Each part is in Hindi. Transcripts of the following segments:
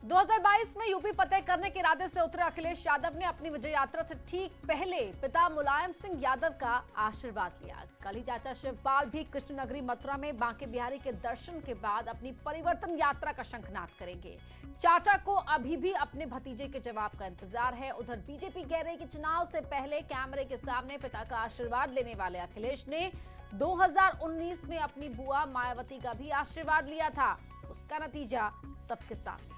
2022 में यूपी फतेह करने के इरादे से उतरे अखिलेश यादव ने अपनी विजय यात्रा से ठीक पहले पिता मुलायम सिंह यादव का आशीर्वाद लिया। कल ही चाचा शिवपाल भी कृष्णनगरी मथुरा में बांके बिहारी के दर्शन के बाद अपनी परिवर्तन यात्रा का शंखनाद करेंगे। चाचा को अभी भी अपने भतीजे के जवाब का इंतजार है। उधर बीजेपी कह रही है कि चुनाव से पहले कैमरे के सामने पिता का आशीर्वाद लेने वाले अखिलेश ने 2019 में अपनी बुआ मायावती का भी आशीर्वाद लिया था। उसका नतीजा सबके सामने।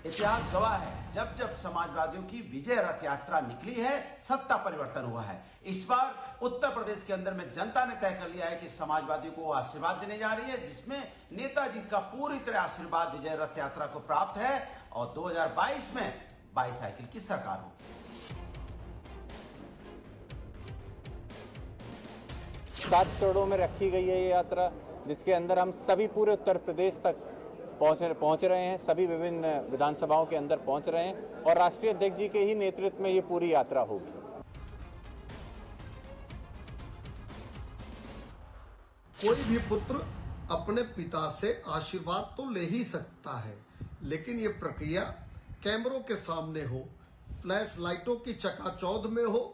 इतिहास गवाह है, जब जब समाजवादियों की विजय रथ यात्रा निकली है, सत्ता परिवर्तन हुआ है। इस बार उत्तर प्रदेश के अंदर में जनता ने तय कर लिया है कि समाजवादियों को आशीर्वाद देने जा रही है, जिसमें नेताजी का पूरी तरह आशीर्वाद विजय रथ यात्रा को प्राप्त है और 2022 में बाईसाइकिल की सरकार होगी। 7 चरणों में रखी गई है ये यात्रा, जिसके अंदर हम सभी पूरे उत्तर प्रदेश तक पहुंच रहे हैं, सभी विभिन्न विधानसभाओं के अंदर पहुंच रहे हैं और राष्ट्रीय अध्यक्ष जी के ही नेतृत्व में ये पूरी यात्रा होगी। कोई भी पुत्र अपने पिता से आशीर्वाद तो ले ही सकता है, लेकिन ये प्रक्रिया कैमरों के सामने हो, फ्लैश लाइटों की चकाचौंध में हो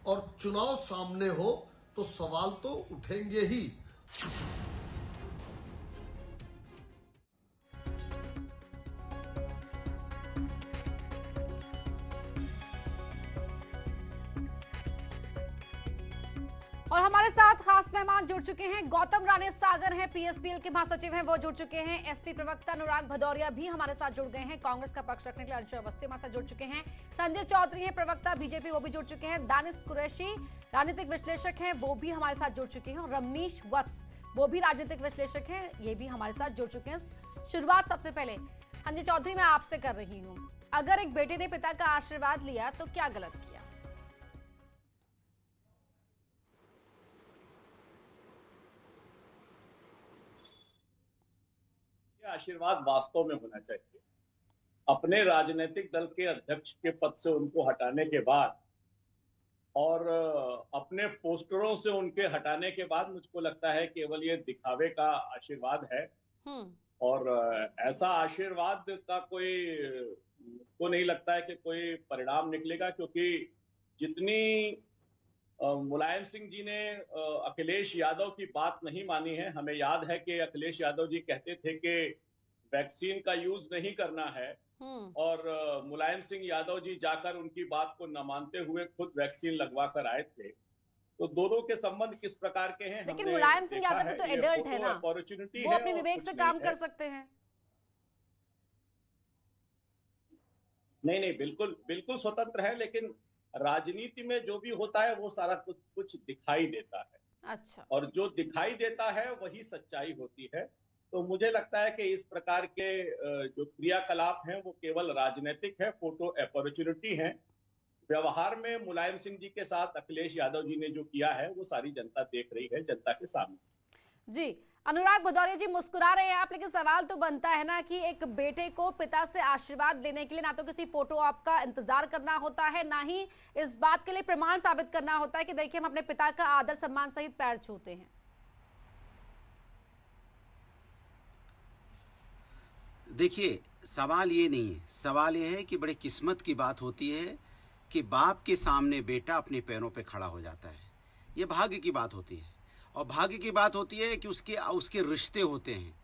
और चुनाव सामने हो तो सवाल तो उठेंगे ही। और हमारे साथ खास मेहमान जुड़ चुके हैं। गौतम राणे सागर हैं, पीएसपीएल के महासचिव हैं, वो जुड़ चुके हैं। एसपी प्रवक्ता अनुराग भदौरिया भी हमारे साथ जुड़ गए हैं। कांग्रेस का पक्ष रखने के लिए अंशु अवस्थी हमारे साथ जुड़ चुके हैं। संजय चौधरी हैं, प्रवक्ता बीजेपी, वो भी जुड़ चुके हैं। दानिश कुरैशी राजनीतिक विश्लेषक हैं, वो भी हमारे साथ जुड़ चुके हैं। और रमेश वत्स, वो भी राजनीतिक विश्लेषक हैं, ये भी हमारे साथ जुड़ चुके हैं। शुरुआत सबसे पहले संजय चौधरी मैं आपसे कर रही हूँ। अगर एक बेटे ने पिता का आशीर्वाद लिया तो क्या गलत किया? आशीर्वाद वास्तव में होना चाहिए। अपने राजनीतिक दल के अध्यक्ष के पद से उनको हटाने के बाद और अपने पोस्टरों से उनके हटाने के बाद मुझको लगता है केवल ये दिखावे का आशीर्वाद है। और ऐसा आशीर्वाद का कोई मुझको नहीं लगता है कि कोई परिणाम निकलेगा, क्योंकि जितनी मुलायम सिंह जी ने अखिलेश यादव की बात नहीं मानी है। हमें याद है कि अखिलेश यादव जी कहते थे कि वैक्सीन का यूज नहीं करना है और मुलायम सिंह यादव जी जाकर उनकी बात को न मानते हुए खुद वैक्सीन लगवा कर आए थे। तो दोनों के संबंध किस प्रकार के हैं? लेकिन मुलायम सिंह यादव भी तो एडल्ट है ना, अपॉर्चुनिटी वो अपने विवेक से काम कर सकते हैं। नहीं, बिल्कुल बिल्कुल स्वतंत्र है, लेकिन राजनीति में जो भी होता है वो सारा कुछ दिखाई देता है। अच्छा। और जो दिखाई देता है वही सच्चाई होती है। तो मुझे लगता है कि इस प्रकार के जो क्रियाकलाप हैं वो केवल राजनीतिक है, फोटो अपॉर्चुनिटी है। व्यवहार में मुलायम सिंह जी के साथ अखिलेश यादव जी ने जो किया है वो सारी जनता देख रही है, जनता के सामने। जी अनुराग भदौरिया जी, मुस्कुरा रहे हैं आप, लेकिन सवाल तो बनता है ना कि एक बेटे को पिता से आशीर्वाद लेने के लिए ना तो किसी फोटो आपका इंतजार करना होता है, ना ही इस बात के लिए प्रमाण साबित करना होता है कि देखिए हम अपने पिता का आदर सम्मान सहित पैर छूते हैं। देखिए, सवाल ये नहीं है, सवाल ये है कि बड़ी किस्मत की बात होती है कि बाप के सामने बेटा अपने पैरों पे खड़ा हो जाता है। ये भाग्य की बात होती है और भाग्य की बात होती है कि उसके रिश्ते होते हैं।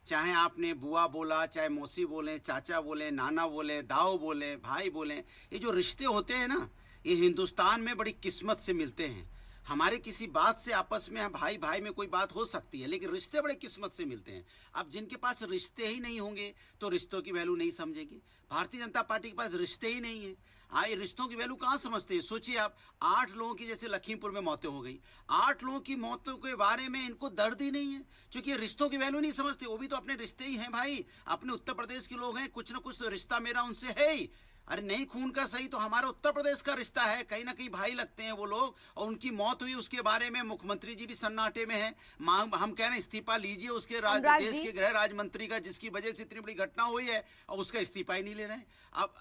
चाहे आपने बुआ बोला, चाहे मौसी बोले, चाचा बोले, नाना बोले, दाऊ बोले, भाई बोले, ये जो रिश्ते होते हैं ना, ये हिंदुस्तान में बड़ी किस्मत से मिलते हैं। हमारे किसी बात से आपस में भाई भाई में कोई बात हो सकती है, लेकिन रिश्ते बड़े किस्मत से मिलते हैं। अब जिनके पास रिश्ते ही नहीं होंगे तो रिश्तों की वैल्यू नहीं समझेगी। भारतीय जनता पार्टी के पास रिश्ते ही नहीं है, आए रिश्तों की वैल्यू कहाँ समझते हैं? सोचिए आप, 8 लोगों की जैसे लखीमपुर में मौतें हो गई, 8 लोगों की मौतों के बारे में इनको दर्द ही नहीं है, क्योंकि रिश्तों की वैल्यू नहीं समझते। वो भी तो अपने रिश्ते ही हैं भाई, अपने उत्तर प्रदेश के लोग हैं, कुछ ना कुछ तो रिश्ता मेरा उनसे है ही। अरे नहीं खून का सही तो हमारा उत्तर प्रदेश का रिश्ता है, कहीं ना कहीं भाई लगते हैं वो लोग। और उनकी मौत हुई, उसके बारे में मुख्यमंत्री जी भी सन्नाटे में हैं। हम कह रहे हैं इस्तीफा लीजिए उसके देश के गृह राज्य मंत्री का, जिसकी वजह से इतनी बड़ी घटना हुई है, और उसका इस्तीफा ही नहीं ले रहे हैं। अब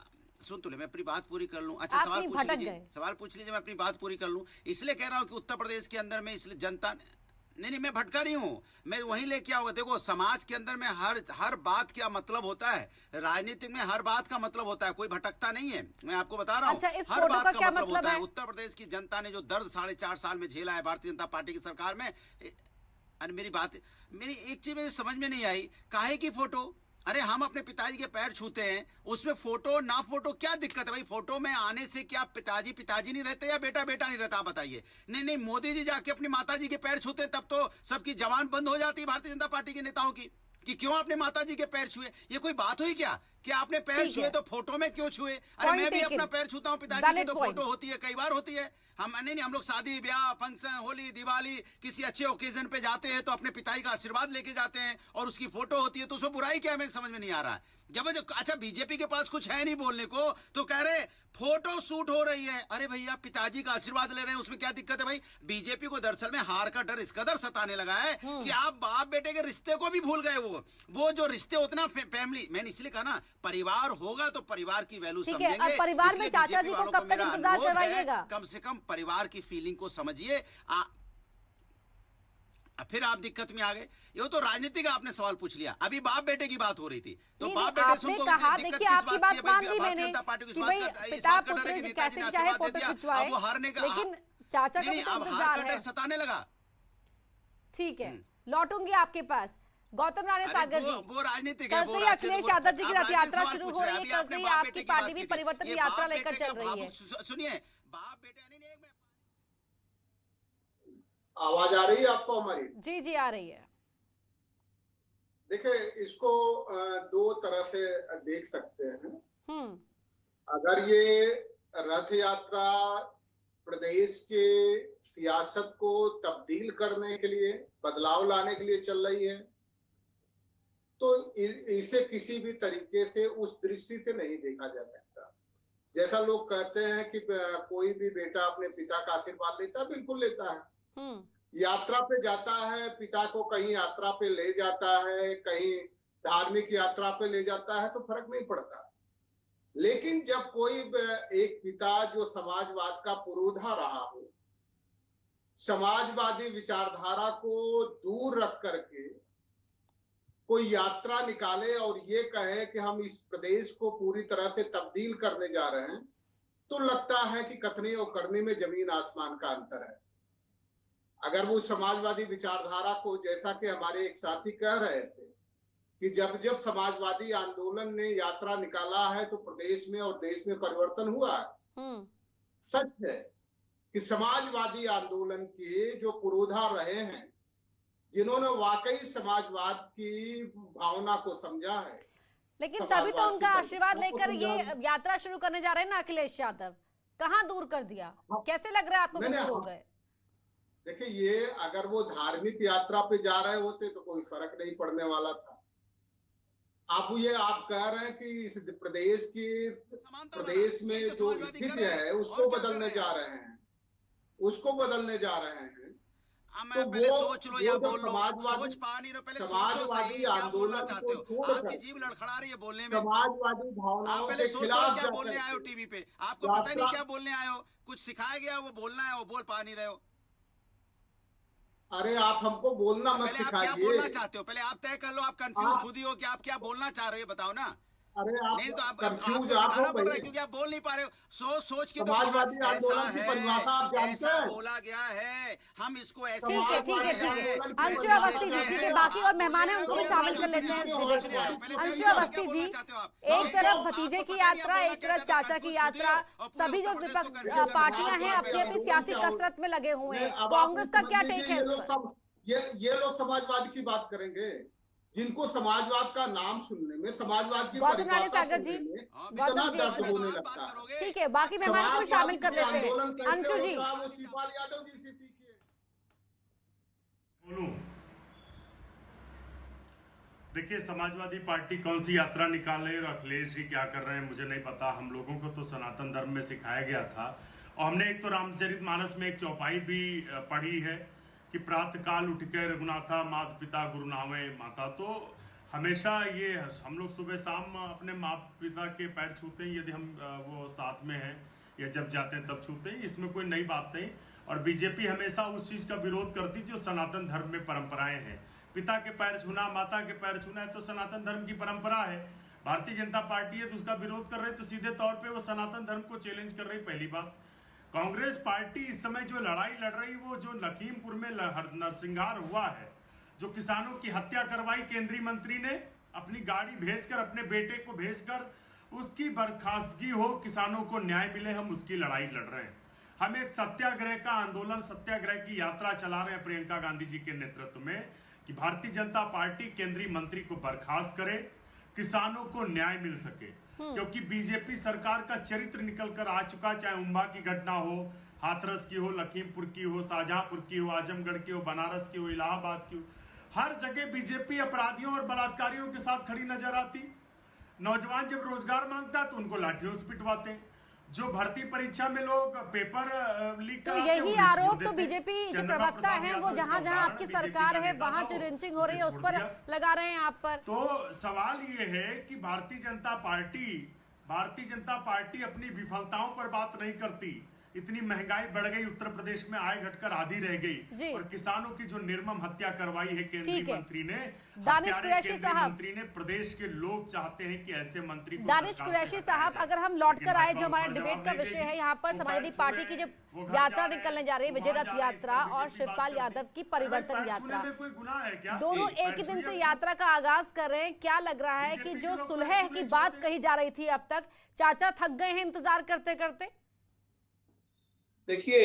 सुन तो ले, मैं अपनी बात पूरी कर लूं। अच्छा, आप सवाल नहीं पूछ भटक लीजिए, गए। सवाल पूछ लीजिए, मैं अपनी बात पूरी कर लूं। इसलिए कह रहा हूं कि उत्तर प्रदेश के अंदर में इसलिए जनता नहीं, मैं भटका नहीं हूं, मैं वहीं लेके आऊंगा। देखो, समाज के अंदर में हर बात क्या मतलब होता है, राजनीतिक में हर बात का मतलब होता है, कोई भटकता नहीं है, मैं आपको बता रहा हूं। अच्छा, इस हर फोटो बात का का क्या मतलब मतलब होता है। है? उत्तर प्रदेश की जनता ने जो दर्द 4.5 साल में झेला है भारतीय जनता पार्टी की सरकार में, अरे मेरी एक चीज मेरी समझ में नहीं आई, काहे की फोटो? अरे हम अपने पिताजी के पैर छूते हैं, उसमें फोटो ना फोटो क्या दिक्कत है भाई? फोटो में आने से क्या पिताजी पिताजी नहीं रहते या बेटा बेटा नहीं रहता? आप बताइए। नहीं, मोदी जी जाके अपनी माता जी के पैर छूते हैं तब तो सबकी जवान बंद हो जाती है भारतीय जनता पार्टी के नेताओं की, कि क्यों आपने माता जी के पैर छुए? ये कोई बात हुई क्या कि आपने पैर ठीक छुए है। तो फोटो में क्यों छुए? अरे Point मैं भी taken. अपना पैर छूता हूँ पिताजी की, Valid तो point. फोटो होती है, कई बार होती है। हम नहीं, हम लोग शादी ब्याह फंक्शन होली दिवाली किसी अच्छे ओकेजन पे जाते हैं तो अपने पिताजी का आशीर्वाद लेके जाते हैं और उसकी फोटो होती है, तो उसमें बुराई क्या है? मेरे समझ में नहीं आ रहा है। जब अच्छा, बीजेपी के पास कुछ है नहीं बोलने को तो कह रहे फोटो शूट हो रही है। अरे भैया, पिताजी का आशीर्वाद ले रहे हैं, उसमें क्या दिक्कत है भाई? बीजेपी को दरअसल में हार का डर इस कदर सताने लगा है कि आप बाप बेटे के रिश्ते को भी भूल गए। वो जो रिश्ते उतना फैमिली, मैंने इसलिए कहा ना, परिवार होगा तो परिवार की वैल्यू ठीक है, समझेंगे। अब परिवार में इसलिए चाचा बीजेपी जी को वालों कब तक मेरा इंतजार अनुरोध है, करवाइएगा? कम से कम परिवार की फीलिंग को समझिए। फिर आप दिक्कत में आ गए। ये तो राजनीति का आपने सवाल पूछ लिया, अभी बाप बेटे की बात हो रही थी, तो नहीं, बाप नहीं, बेटे आपने सुनको कहा, दिक्कत देखिए किस आपकी बात बात की है भाई? मान दी भारतीय मैंने जनता पार्टी को इस कि बात भाई का- इस पिता बात का डर है पुत्र कि नेताजी कैसे ने चाहे आशीर्वाद दे फोटो दिया, खिंचवाए, अब वो हारने का, लेकिन चाचा का नहीं, भी तो अब हार इंतजार का है। डर सताने लगा। ठीक है, लौटूंगी आपके पास। गौतम राणे अरे सागर जी, वो राजनीतिक है, कल वो से ही राजनीतिक- अखिलेश वो- यादव जी की आप रथ राजनीतिक यात्रा सवाल शुरू पूछ हो रहे हैं। रही है। अभी कल आपने से ही बाप आपकी बेटे की पार्टी बात भी की थी। परिवर्तन ये यात्रा बाप लेकर बेटे चल का रही है। सुनिए, बाप बेटे नहीं, आवाज आ रही है आपको हमारी? जी जी, आ रही है। देखिए, इसको दो तरह से देख सकते हैं। अगर ये रथ यात्रा प्रदेश के सियासत को तब्दील करने के लिए, बदलाव लाने के लिए चल रही है, तो इसे किसी भी तरीके से उस दृष्टि से नहीं देखा जा सकता। जैसा लोग कहते हैं कि कोई भी बेटा अपने पिता का आशीर्वाद लेता है, बिल्कुल लेता है। यात्रा पे जाता है, पिता को कहीं यात्रा पे ले जाता है, कहीं धार्मिक यात्रा पे ले जाता है, तो फर्क नहीं पड़ता। लेकिन जब कोई एक पिता जो समाजवाद का पुरोधा रहा हो, समाजवादी विचारधारा को दूर रख करके कोई यात्रा निकाले और ये कहे कि हम इस प्रदेश को पूरी तरह से तब्दील करने जा रहे हैं, तो लगता है कि कथनी और करनी में जमीन आसमान का अंतर है। अगर वो समाजवादी विचारधारा को, जैसा कि हमारे एक साथी कह रहे थे कि जब जब समाजवादी आंदोलन ने यात्रा निकाला है तो प्रदेश में और देश में परिवर्तन हुआ है। सच है कि समाजवादी आंदोलन के जो पुरोधा रहे हैं, जिन्होंने वाकई समाजवाद की भावना को समझा है, लेकिन तभी तो उनका आशीर्वाद लेकर ये यात्रा शुरू करने जा रहे हैं ना अखिलेश यादव। कहाँ दूर कर दिया? कैसे लग रहा है आपको कि दूर हो गए? देखिए, ये अगर वो धार्मिक यात्रा पे जा रहे होते तो कोई फर्क नहीं पड़ने वाला था। आप कह रहे हैं कि इस प्रदेश में जो स्थिति है उसको बदलने जा रहे हैं, मैं पहले सोच लो या बोल लो, सोच पा नहीं रहे, पहले सोचो सही क्या बोलना चाहते हो। आपकी जीभ लड़खड़ा रही है बोलने में। समाजवादी आप भावनाओं पहले के सोचो खिलाफ क्या बोलने आए हो टीवी पे, आपको पता नहीं क्या बोलने आए हो, कुछ सिखाया गया वो बोलना है, वो बोल पा नहीं रहे हो। अरे आप हमको बोलना मत सिखाइए। आप क्या बोलना चाहते हो, पहले आप तय कर लो। आप कंफ्यूज खुद ही हो कि आप क्या बोलना चाह रहे हो, बताओ ना। अरे नहीं तो आप कंफ्यूज आप बोल रहे हैं क्योंकि आप बोल नहीं पा रहे हो। सोच के तो समाजवादी आंदोलन की परिभाषा आप जानते हैं? बोला गया है, हम इसको ऐसे ठीक है। अंशु अवस्थी जी, ठीक है, बाकी और मेहमान हैं उनको भी शामिल कर लेते हैं इस डिबेट में। अंशु अवस्थी जी, एक तरफ भतीजे की यात्रा, एक तरफ चाचा की यात्रा, सभी जो विपक्ष पार्टियां हैं अपनी अपनी सियासी कसरत में लगे हुए हैं। कांग्रेस का क्या टेक है इस पर? ये लोग समाजवाद की बात करेंगे, जिनको समाजवाद का नाम सुनने में, समाजवाद की परिभाषा सुनने में इतना दर्द होने लगता है। ठीक है, बाकी मेहमानों को शामिल कर लेते हैं। अंशु जी, शिवपाल यादव जी से सीखिए। देखिए, समाजवादी पार्टी कौन सी यात्रा निकाले और अखिलेश जी क्या कर रहे हैं मुझे नहीं पता। हम लोगों को तो सनातन धर्म में सिखाया गया था और हमने एक तो रामचरितमानस में एक चौपाई भी पढ़ी है कि प्रातः काल उठ के रघुनाथा मात पिता गुरु नावे माता। तो हमेशा ये हम लोग सुबह शाम अपने माँ पिता के पैर छूते हैं, यदि हम वो साथ में हैं या जब जाते हैं तब छूते हैं, इसमें कोई नई बात नहीं। और बीजेपी हमेशा उस चीज का विरोध करती जो सनातन धर्म में परंपराएं हैं। पिता के पैर छूना, माता के पैर छूना है तो सनातन धर्म की परंपरा है। भारतीय जनता पार्टी है तो उसका विरोध कर रही, तो सीधे तौर पे वो सनातन धर्म को चैलेंज कर रही। पहली बात, कांग्रेस पार्टी इस समय जो लड़ाई लड़ रही, वो जो लखीमपुर में नरसंहार हुआ है, जो किसानों की हत्या करवाई केंद्रीय मंत्री ने, अपनी गाड़ी भेजकर, अपने बेटे को भेजकर, उसकी बर्खास्तगी हो, किसानों को न्याय मिले, हम उसकी लड़ाई लड़ रहे हैं। हम एक सत्याग्रह का आंदोलन, सत्याग्रह की यात्रा चला रहे हैं प्रियंका गांधी जी के नेतृत्व में, कि भारतीय जनता पार्टी केंद्रीय मंत्री को बर्खास्त करे, किसानों को न्याय मिल सके। क्योंकि बीजेपी सरकार का चरित्र निकल कर आ चुका, चाहे उम्बा की घटना हो, हाथरस की हो, लखीमपुर की हो, शाहजहांपुर की हो, आजमगढ़ की हो, बनारस की हो, इलाहाबाद की हो, हर जगह बीजेपी अपराधियों और बलात्कारियों के साथ खड़ी नजर आती। नौजवान जब रोजगार मांगता तो उनको लाठियों से पिटवाते। जो भर्ती परीक्षा में लोग पेपर लीक तो यही आरोप तो बीजेपी जो प्रवक्ता हैं वो जहां जहां आपकी सरकार है वहां जो लिंचिंग हो रही है उस पर लगा रहे हैं आप पर। तो सवाल ये है कि भारतीय जनता पार्टी अपनी विफलताओं पर बात नहीं करती। इतनी महंगाई बढ़ गई, उत्तर प्रदेश में आय घटकर आधी रह गई, और किसानों की जो निर्मम हत्या करवाई है केंद्रीय मंत्री ने, दानिश कुरैशी साहब, मंत्री ने, प्रदेश के लोग चाहते हैं कि ऐसे मंत्री को। दानिश कुरैशी साहब, अगर हम लौट कर आए, जो हमारे डिबेट का विषय है यहाँ पर, समाजवादी पार्टी की जो यात्रा निकलने जा रही है, विजय रथ यात्रा, और शिवपाल यादव की परिवर्तन यात्रा, दोनों एक ही दिन से यात्रा का आगाज कर रहे हैं। क्या लग रहा है कि जो सुलह की बात कही जा रही थी अब तक, चाचा थक गए हैं इंतजार करते करते? देखिए,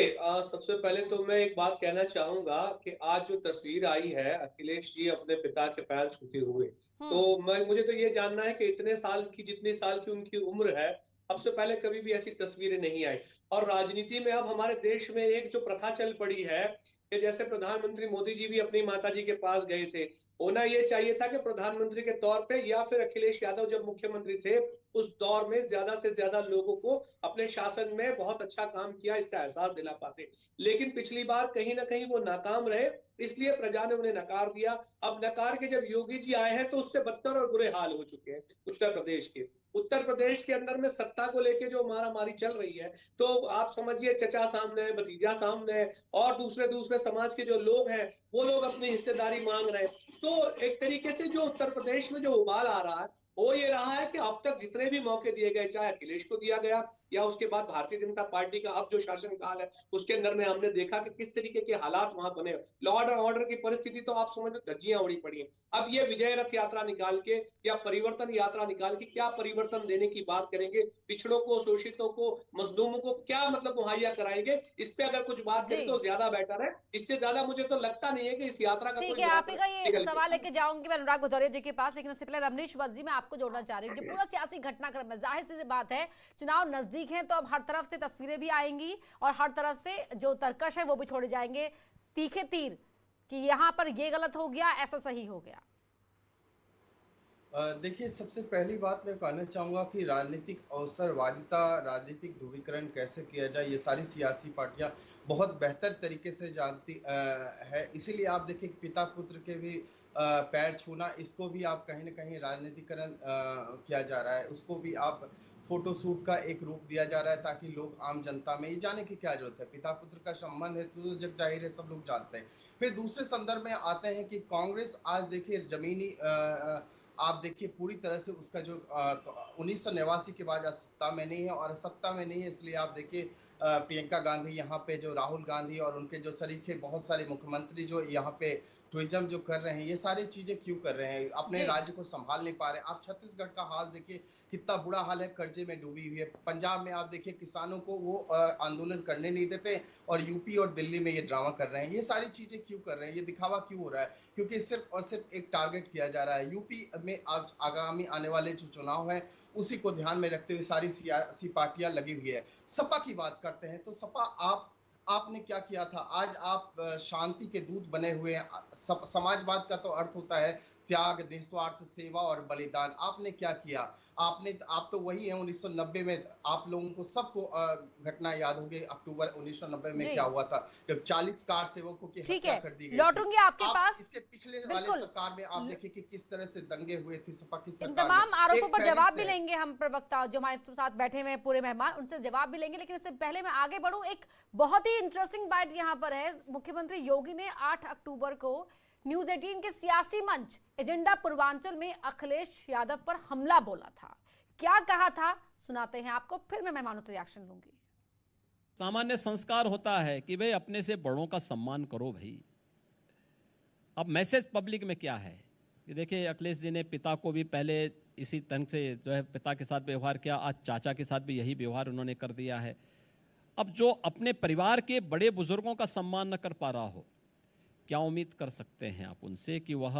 सबसे पहले तो मैं एक बात कहना चाहूंगा कि आज जो तस्वीर आई है अखिलेश जी अपने पिता के पैर छूते हुए, तो मुझे तो ये जानना है कि इतने साल की, जितने साल की उनकी उम्र है, अब से पहले कभी भी ऐसी तस्वीरें नहीं आई। और राजनीति में अब हमारे देश में एक जो प्रथा चल पड़ी है कि जैसे प्रधानमंत्री मोदी जी भी अपनी माता जी के पास गए थे, होना ये चाहिए था कि प्रधानमंत्री के तौर पे या फिर अखिलेश यादव जब मुख्यमंत्री थे उस दौर में ज्यादा से ज्यादा लोगों को अपने शासन में बहुत अच्छा काम किया इसका एहसास दिला पाते। लेकिन पिछली बार कहीं ना कहीं वो नाकाम रहे, इसलिए प्रजा ने उन्हें नकार दिया। अब नकार के जब योगी जी आए हैं तो उससे बदतर और बुरे हाल हो चुके हैं उत्तर प्रदेश के अंदर में सत्ता को लेके जो मारामारी चल रही है, तो आप समझिए चचा सामने है, भतीजा सामने है, और दूसरे समाज के जो लोग हैं वो लोग अपनी हिस्सेदारी मांग रहे हैं। तो एक तरीके से जो उत्तर प्रदेश में जो उबाल आ रहा है वो ये रहा है कि अब तक जितने भी मौके दिए गए, चाहे अखिलेश को दिया गया या उसके बाद भारतीय जनता पार्टी का अब जो शासनकाल है उसके अंदर में हमने देखा कि किस तरीके के हालात वहां बने। लॉ एंड ऑर्डर की परिस्थिति तो आप समझ लो धज्जियां उड़ी पड़ी हैं। अब ये विजय रथ यात्रा निकाल के या परिवर्तन यात्रा निकाल के क्या परिवर्तन देने की बात करेंगे, पिछड़ों को, शोषितों को, मजलूमों को क्या मतलब मुहैया कराएंगे, इस पे अगर कुछ बात करें तो ज्यादा बेटर है। इससे ज्यादा मुझे तो लगता नहीं है कि इस यात्रा का ठीक है। आप ही का ये सवाल लेके जाऊंगी मैं अनुराग भदौरिया जी के पास, लेकिन उससे पहले रमनीश वजी मैं आपको जोड़ना चाह रही हूँ। जो पूरा सियासी घटनाक्रम है, जाहिर सी बात है चुनाव नजदीक है तो अब हर तरफ से तस्वीरें भी आएंगी और हर तरफ से जो तर्कश है वो भी छोड़े जाएंगे, तीखे तीर कि यहाँ पर ये गलत हो गया, ऐसा सही हो गया। देखिए, सबसे पहली बात मैं कहना चाहूँगा कि राजनीतिक अवसरवादिता, राजनीतिक ध्रुवीकरण कैसे किया जाए, ये सारी सियासी पार्टियां बहुत बेहतर तरीके से जानती है। इसीलिए आप देखिए पिता पुत्र के भी पैर छूना, इसको भी आप कहीं ना कहीं राजनीतिकरण किया जा रहा है, उसको भी आप फोटो शूट का एक रूप दिया जा रहा है ताकि लोग, आम जनता में ये जाने की क्या जरूरत है, पिता पुत्र का संबंध है तो जब जाहिर है सब लोग जानते हैं। फिर दूसरे संदर्भ में आते हैं कि कांग्रेस आज देखिए जमीनी आप देखिए पूरी तरह से उसका जो 1989 के बाद सत्ता में नहीं है, और सत्ता में नहीं है इसलिए आप देखिए प्रियंका गांधी यहाँ पे, जो राहुल गांधी और उनके जो शरीक है बहुत सारे मुख्यमंत्री जो यहाँ पे टूरिज्म जो कर रहे हैं, ये सारी चीजें क्यों कर रहे हैं, अपने राज्य को संभाल नहीं पा रहे। आप छत्तीसगढ़ का हाल देखिए कितना बुरा हाल है, कर्जे में डूबी हुई है। पंजाब में आप देखिए किसानों को वो आंदोलन करने नहीं देते, और यूपी और दिल्ली में ये ड्रामा कर रहे हैं। ये सारी चीजें क्यों कर रहे हैं, ये दिखावा क्यों हो रहा है? क्योंकि सिर्फ और सिर्फ एक टारगेट किया जा रहा है। यूपी में आगामी आने वाले जो चुनाव है उसी को ध्यान में रखते हुए सारी सियासी पार्टियां लगी हुई है। सपा की बात करते हैं तो सपा आपने क्या किया था? आज आप शांति के दूत बने हुए हैं। समाजवाद का तो अर्थ होता है त्याग, निस्वार्थ सेवा और बलिदान। आपने क्या किया? आप तो वही हैं 1990 में। आप लोगों को सबको घटना याद होगी अक्टूबर 1990 में क्या हुआ था, जब 40 कार सेवकों की हत्या कर दी गई। लौटूंगी आपके पास। इसके पीछे पिछले वाले सरकार में आप देखिए कि किस तरह से दंगे हुए थे सपा की सरकार इन तमाम आरोपों पर जवाब भी है। लेंगे हम प्रवक्ता जो हमारे साथ बैठे हुए हैं पूरे मेहमान, उनसे जवाब भी लेंगे, लेकिन इससे पहले मैं आगे बढ़ूं, एक बहुत ही इंटरेस्टिंग बात यहाँ पर है। मुख्यमंत्री योगी ने 8 अक्टूबर को न्यूज 18 के सियासी मंच एजेंडा पूर्वांचल में अखिलेश यादव पर हमला बोला था। क्या कहा था सुनाते हैं आपको, फिर मैं मेहमानों से रिएक्शन लूंगी। सामान्य संस्कार होता है कि भाई अपने से बड़ों का सम्मान करो भाई। अब मैसेज पब्लिक में क्या है कि देखिए अखिलेश जी ने पिता को भी पहले इसी ढंग से जो है पिता के साथ व्यवहार किया, आज चाचा के साथ भी यही व्यवहार उन्होंने कर दिया है। अब जो अपने परिवार के बड़े बुजुर्गों का सम्मान न कर पा रहा हो, क्या उम्मीद कर सकते हैं आप उनसे कि वह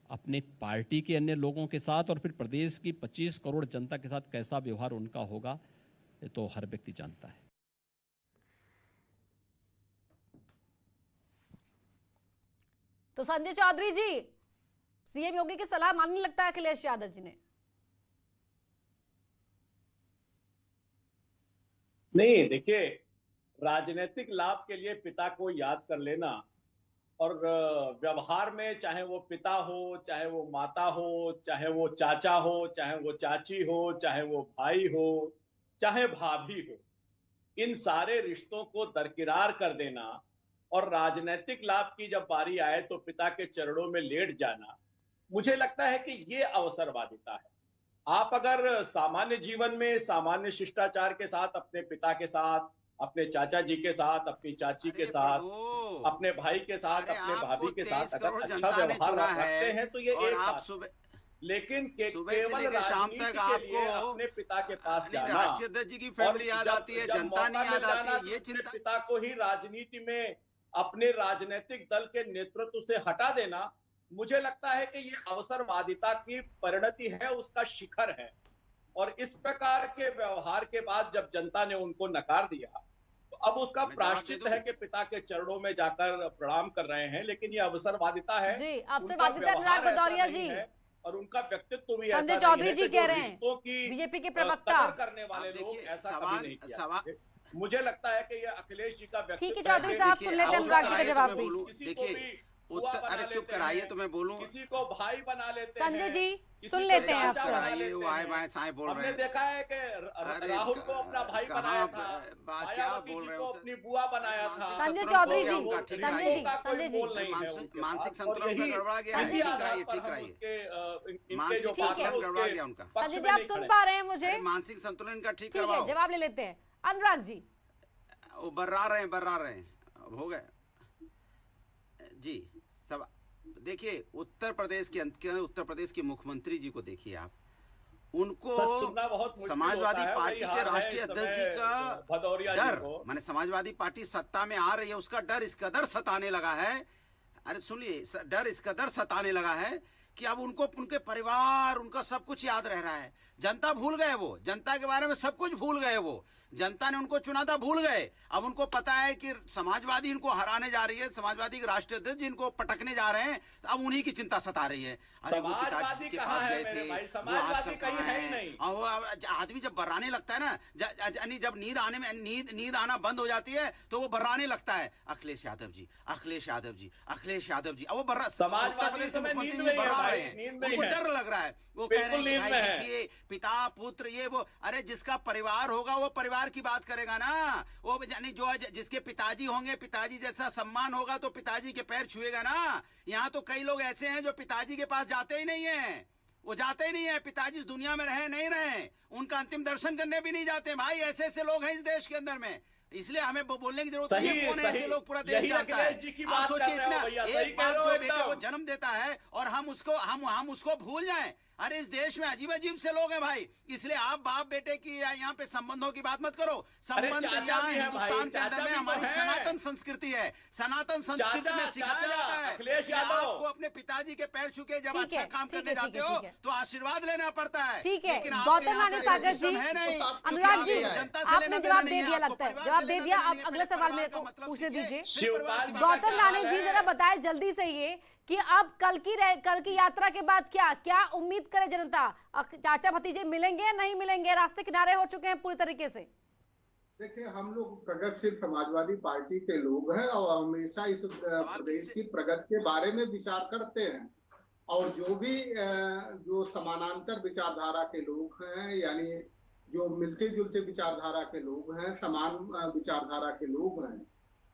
अपने पार्टी के अन्य लोगों के साथ और फिर प्रदेश की 25 करोड़ जनता के साथ कैसा व्यवहार उनका होगा, ये तो हर व्यक्ति जानता है। तो संजय चौधरी जी, सीएम योगी की सलाह मानने लगता है अखिलेश यादव जी ने? नहीं, देखिए, राजनीतिक लाभ के लिए पिता को याद कर लेना और व्यवहार में चाहे वो पिता हो, चाहे वो माता हो, चाहे वो चाचा हो, चाहे वो चाची हो, चाहे वो भाई हो, चाहे भाभी हो, इन सारे रिश्तों को दरकिरार कर देना और राजनीतिक लाभ की जब बारी आए तो पिता के चरणों में लेट जाना, मुझे लगता है कि ये अवसरवादिता है। आप अगर सामान्य जीवन में सामान्य शिष्टाचार के साथ अपने पिता के साथ, अपने चाचा जी के साथ, अपनी चाची के साथ, अपने भाई के साथ, अपने भाभी के साथ अगर अच्छा व्यवहार रखते हैं तो ये एक बात। लेकिन केवल शाम तक आपको अपने पिता के पास जाना, राष्ट्रीय अध्यक्ष जी की फैमिली याद आती है, जनता नहीं याद आती, ये चिंता। पिता को ही राजनीति में अपने राजनीतिक दल के नेतृत्व से हटा देना, मुझे लगता है कि ये अवसरवादिता की परिणति है, उसका शिखर है। और इस प्रकार के व्यवहार के बाद जब जनता ने उनको नकार दिया तो अब उसका प्रायश्चित है कि पिता के चरणों में जाकर प्रणाम कर रहे हैं, लेकिन ये अवसरवादिता है जी। अवसरवादिता अनुराग भदौरिया जी और उनका व्यक्तित्व भी संजय चौधरी जी कह रहे हैं, बीजेपी के प्रवक्ता करने वाले लोग ऐसा कभी नहीं किया। मुझे लगता है कि ये अखिलेश जी का व्यक्तित्व। ठीक है चौधरी साहब, सुन लेते हैं अनुराग जी का जवाब भी। देखिए अरे चुप कराइए तो मैं बोलूं। किसी को भाई बना लेते हैं। संजय जी सुन लेते हैं आप। हमने देखा है कि राहुल को अपना भाई बनाया था, मायावती जी को अपनी बुआ बनाया था। संजय चौधरी जी, संजय जी मानसिक संतुलन गड़बड़ा गया है, ठीक कराइए। मानसिक संतुलन गड़बड़ा गया उनका। संजय जी आप सुन पा रहे हैं मुझे? मानसिक संतुलन का ठीक करवाओ। जवाब ले लेते हैं अनुराग जी। वो बर्रा रहे हैं, अब हो गए जी। सब देखिए उत्तर प्रदेश के मुख्यमंत्री जी को देखिए आप, उनको समाजवादी पार्टी के राष्ट्रीय अध्यक्ष जी का डर, माने समाजवादी पार्टी सत्ता में आ रही है उसका डर इस कदर सताने लगा है। अरे सुनिए, डर इस कदर सताने लगा है कि अब उनको उनके परिवार, उनका सब कुछ याद रह रहा है। जनता भूल गए, वो जनता के बारे में सब कुछ भूल गए। वो जनता ने उनको चुना था, भूल गए। अब उनको पता है कि समाजवादी इनको हराने जा रही है, समाजवादी के राष्ट्रीय अध्यक्ष जिनको पटकने जा रहे हैं, अब उन्हीं की चिंता सता रही है। अरे वो पिताजी के पास गए थे, वो आजकल कहाँ हैं? और वो आदमी जब बर्राने लगता है ना, जब नींद आना बंद हो जाती है तो वो बर्राने लगता है। अखिलेश यादव जी, अखिलेश यादव जी, अखिलेश यादव जी। अब वो उत्तर प्रदेश के मुख्यमंत्री जी बर्रा रहे हैं, उनको डर लग रहा है। वो कह रहे हैं भाई देखिए पिता पुत्र ये वो, अरे जिसका परिवार होगा वो परिवार की बात करेगा ना। वो यानी जो जिसके पिताजी होंगे, पिताजी जैसा सम्मान होगा तो पिताजी के पैर छुएगा ना। यहाँ तो कई लोग ऐसे हैं जो पिताजी के पास जाते ही नहीं है, वो जाते ही नहीं है। पिताजी इस दुनिया में रहे नहीं रहे, उनका अंतिम दर्शन करने भी नहीं जाते। भाई ऐसे ऐसे लोग हैं इस देश के अंदर में, इसलिए हमें बोलने की जरूरत नहीं है। कौन है ऐसे लोग? पूरा देश जानता है। आप सोचिए इतना, एक बाप जो बेटे को जन्म देता है और हम उसको भूल जाएं। अरे इस देश में अजीब अजीब से लोग हैं भाई, इसलिए आप बाप बेटे की यहाँ पे संबंधों की बात मत करो। संबंध यहाँ हिंदुस्तान के अंदर में हमारी सनातन संस्कृति है, सनातन संस्कृति में सिखाया जाता है कि आपको अपने पिताजी के पैर छू के जब अच्छा काम करने जाते हो तो आशीर्वाद लेना पड़ता है। ठीक है गौतम रानी सागर जी, अनुराग जी आपने जवाब दे दिया, लगता है जवाब दे दिया। आप अगले सवाल मेरे को पूछने दीजिए। गौतम रानी जी जरा बताएं जल्दी से ये कि अब कल की यात्रा के बाद क्या उम्मीद करे जनता? चाचा भतीजे मिलेंगे नहीं मिलेंगे? रास्ते किनारे हो चुके हैं पूरी तरीके से। देखिए, हम लोग प्रगतिशील समाजवादी पार्टी के लोग हैं और हमेशा इस प्रदेश की प्रगति के बारे में विचार करते हैं। और जो भी जो समानांतर विचारधारा के लोग हैं, यानी जो मिलते जुलते विचारधारा के लोग हैं, समान विचारधारा के लोग हैं,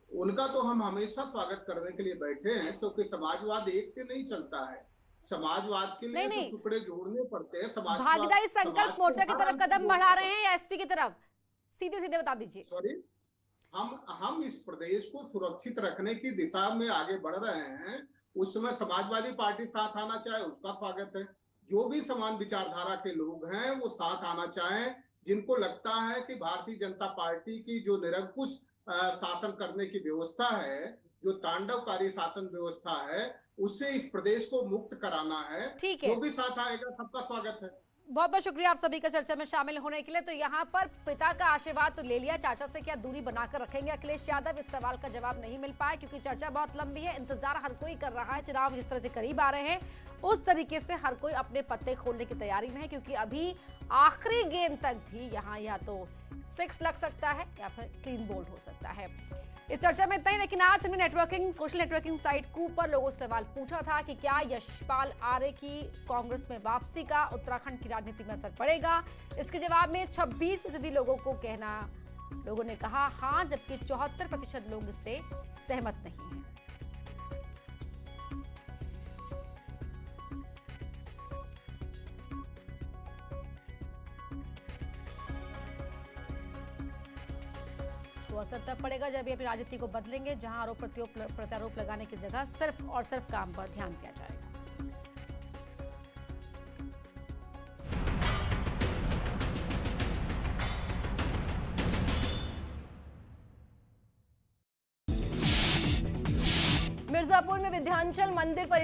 उनका तो हम हमेशा स्वागत करने के लिए बैठे हैं, क्योंकि समाजवाद एक से नहीं चलता है। समाजवाद के लिए तो टुकड़े जोड़ने पड़ते हैं। भागीदारी संकल्प मोर्चा की तरफ कदम बढ़ा रहे हैं या एसपी की तरफ? सीधे सीधे बता दीजिए। सॉरी, हम इस प्रदेश को सुरक्षित रखने की दिशा में आगे बढ़ रहे हैं। उस समय समाजवादी पार्टी साथ आना चाहे, उसका स्वागत है। जो भी समान विचारधारा के लोग हैं वो साथ आना चाहें। जिनको लगता है कि भारतीय जनता पार्टी की जो निरंकुश शासन करने की व्यवस्था है, जो तांडवकारी शासन व्यवस्था है, उससे इस प्रदेश को मुक्त कराना है, जो भी साथ आएगा सबका स्वागत है। बहुत बहुत शुक्रिया आप सभी का चर्चा में शामिल होने के लिए। तो यहाँ पर पिता का आशीर्वाद तो ले लिया, चाचा से क्या दूरी बनाकर रखेंगे अखिलेश यादव? इस सवाल का जवाब नहीं मिल पाया क्योंकि चर्चा बहुत लंबी है। इंतजार हर कोई कर रहा है। चुनाव जिस तरह से करीब आ रहे हैं उस तरीके से हर कोई अपने पत्ते खोलने की तैयारी में है, क्योंकि अभी आखिरी गेंद तक भी यहाँ या तो 6 लग सकता है या फिर क्लीन बोल्ड हो सकता है। इस चर्चा में इतना ही, लेकिन आज हमने सोशल नेटवर्किंग साइट कूप पर लोगों से सवाल पूछा था कि क्या यशपाल आर्य की कांग्रेस में वापसी का उत्तराखंड की राजनीति में असर पड़ेगा। इसके जवाब में 26% लोगों ने कहा हाँ, जबकि 74% लोग इससे सहमत नहीं हैं। तो असर तब पड़ेगा जब ये अपनी राजनीति को बदलेंगे, जहां आरोप प्रत्यारोप लगाने की जगह सिर्फ और सिर्फ काम पर ध्यान दिया जाएगा। मिर्जापुर में विंध्याचल मंदिर परिसर